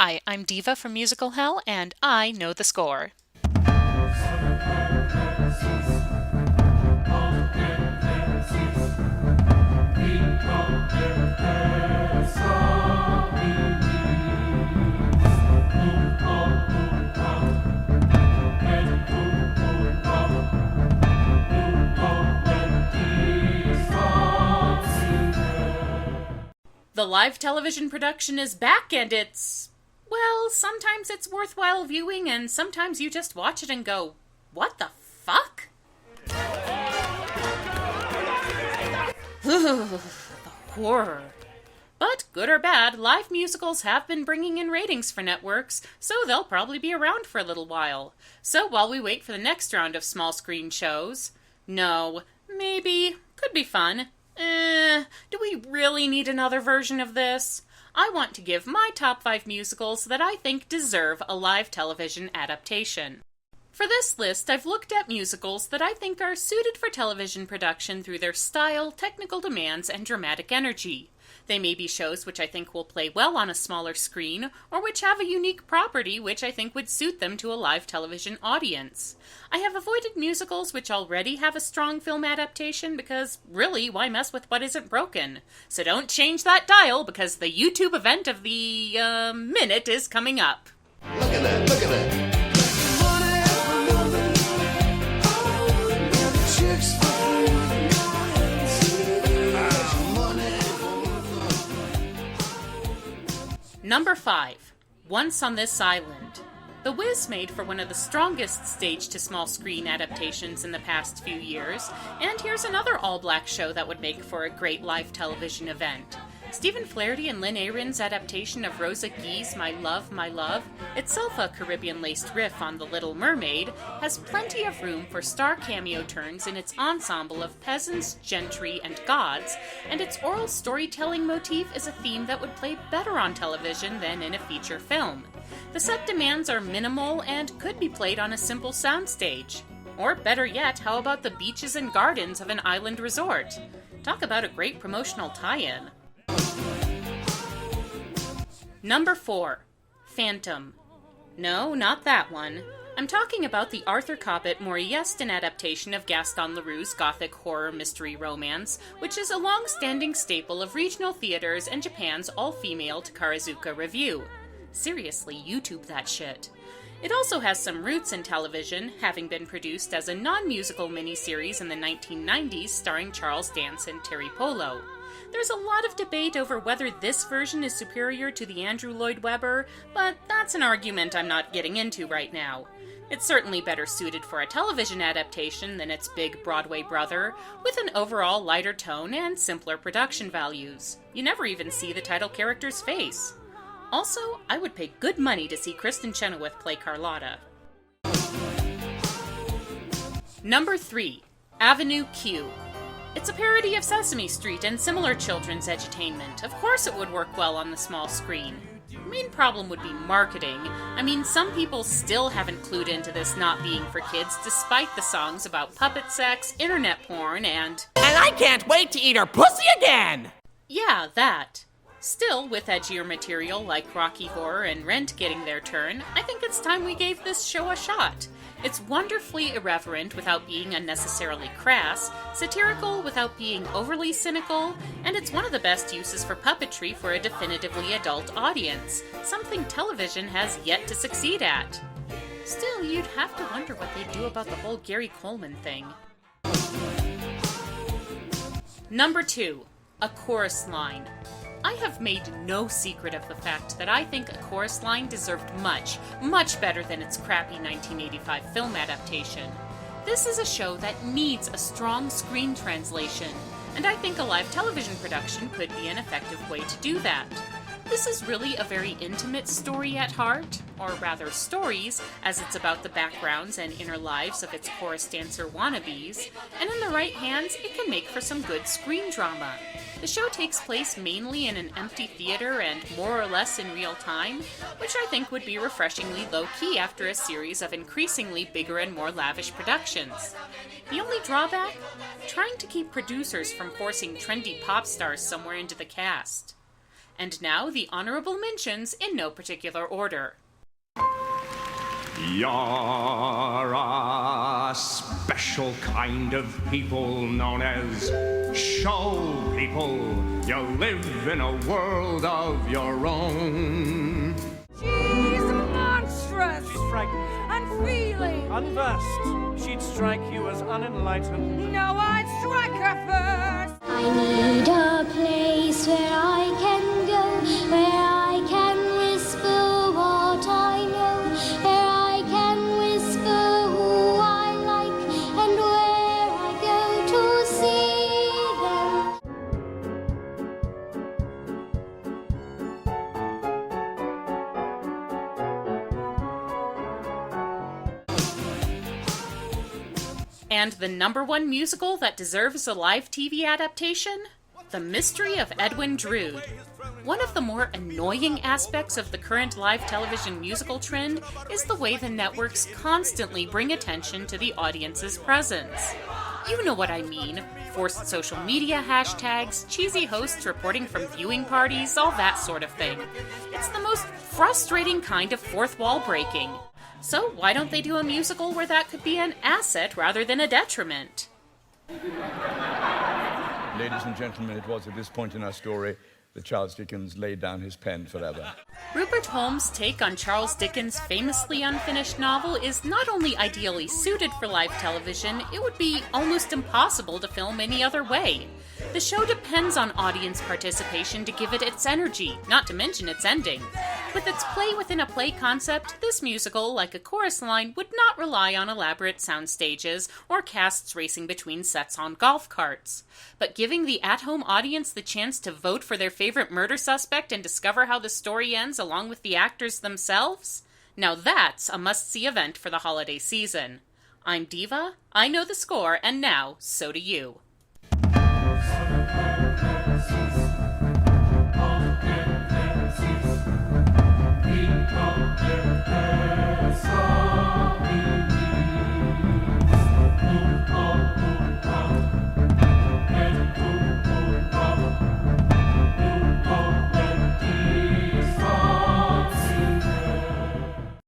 Hi, I'm Diva from Musical Hell, and I know the score. The live television production is back, and well, sometimes it's worthwhile viewing, and sometimes you just watch it and go, what the fuck? The horror. But good or bad, live musicals have been bringing in ratings for networks, so they'll probably be around for a little while. So while we wait for the next round of small screen shows, no, maybe, could be fun. Do we really need another version of this? I want to give my top 5 musicals that I think deserve a live television adaptation. For this list, I've looked at musicals that I think are suited for television production through their style, technical demands, and dramatic energy. They may be shows which I think will play well on a smaller screen, or which have a unique property which I think would suit them to a live television audience. I have avoided musicals which already have a strong film adaptation because, really, why mess with what isn't broken? So don't change that dial because the YouTube event of the, minute is coming up. Look at that, look at that. Number 5. Once on This Island. The Wiz made for one of the strongest stage-to-small-screen adaptations in the past few years, and here's another all-black show that would make for a great live television event. Stephen Flaherty and Lynn Aron's adaptation of Rosa Gui's My Love, itself a Caribbean-laced riff on The Little Mermaid, has plenty of room for star cameo turns in its ensemble of peasants, gentry, and gods, and its oral storytelling motif is a theme that would play better on television than in a feature film. The set demands are minimal and could be played on a simple soundstage. Or better yet, how about the beaches and gardens of an island resort? Talk about a great promotional tie-in. Number 4. Phantom. No, not that one. I'm talking about the Arthur Coppett Morieston adaptation of Gaston Leroux's gothic horror mystery romance, which is a long-standing staple of regional theaters and Japan's all-female Takarazuka Revue. Seriously, YouTube that shit. It also has some roots in television, having been produced as a non-musical miniseries in the 1990s starring Charles Dance and Terry Polo. There's a lot of debate over whether this version is superior to the Andrew Lloyd Webber, but that's an argument I'm not getting into right now. It's certainly better suited for a television adaptation than its big Broadway brother, with an overall lighter tone and simpler production values. You never even see the title character's face. Also, I would pay good money to see Kristen Chenoweth play Carlotta. Number 3. Avenue Q. It's a parody of Sesame Street and similar children's edutainment. Of course it would work well on the small screen. The main problem would be marketing. I mean, some people still haven't clued into this not being for kids, despite the songs about puppet sex, internet porn, and I can't wait to eat her pussy again! Yeah, that. Still, with edgier material like Rocky Horror and Rent getting their turn, I think it's time we gave this show a shot. It's wonderfully irreverent without being unnecessarily crass, satirical without being overly cynical, and it's one of the best uses for puppetry for a definitively adult audience, something television has yet to succeed at. Still, you'd have to wonder what they'd do about the whole Gary Coleman thing. Number 2. A Chorus Line. I have made no secret of the fact that I think A Chorus Line deserved much, much better than its crappy 1985 film adaptation. This is a show that needs a strong screen translation, and I think a live television production could be an effective way to do that. This is really a very intimate story at heart, or rather stories, as it's about the backgrounds and inner lives of its chorus dancer wannabes, and in the right hands, it can make for some good screen drama. The show takes place mainly in an empty theater and more or less in real time, which I think would be refreshingly low-key after a series of increasingly bigger and more lavish productions. The only drawback? Trying to keep producers from forcing trendy pop stars somewhere into the cast. And now the honorable mentions in no particular order. You're a special kind of people known as show people. You live in a world of your own. She's monstrous. She's frightened, Unfeeling. unversed. She'd strike you as unenlightened. No, I'd strike her first. I need a place where I can go, where I can whisper what I know, where I can whisper who I like, and where I go to see them. And the number one musical that deserves a live TV adaptation? The Mystery of Edwin Drood. One of the more annoying aspects of the current live television musical trend is the way the networks constantly bring attention to the audience's presence. You know what I mean. Forced social media hashtags, cheesy hosts reporting from viewing parties, all that sort of thing. It's the most frustrating kind of fourth wall breaking. So why don't they do a musical where that could be an asset rather than a detriment? Ladies and gentlemen, it was at this point in our story that Charles Dickens laid down his pen forever. Rupert Holmes' take on Charles Dickens' famously unfinished novel is not only ideally suited for live television, it would be almost impossible to film any other way. The show depends on audience participation to give it its energy, not to mention its ending. With its play within a play concept, this musical, like a chorus line, would not rely on elaborate sound stages or casts racing between sets on golf carts. But giving the at-home audience the chance to vote for their favorite murder suspect and discover how the story ends along with the actors themselves? Now that's a must-see event for the holiday season. I'm Diva, I know the score, and now, so do you.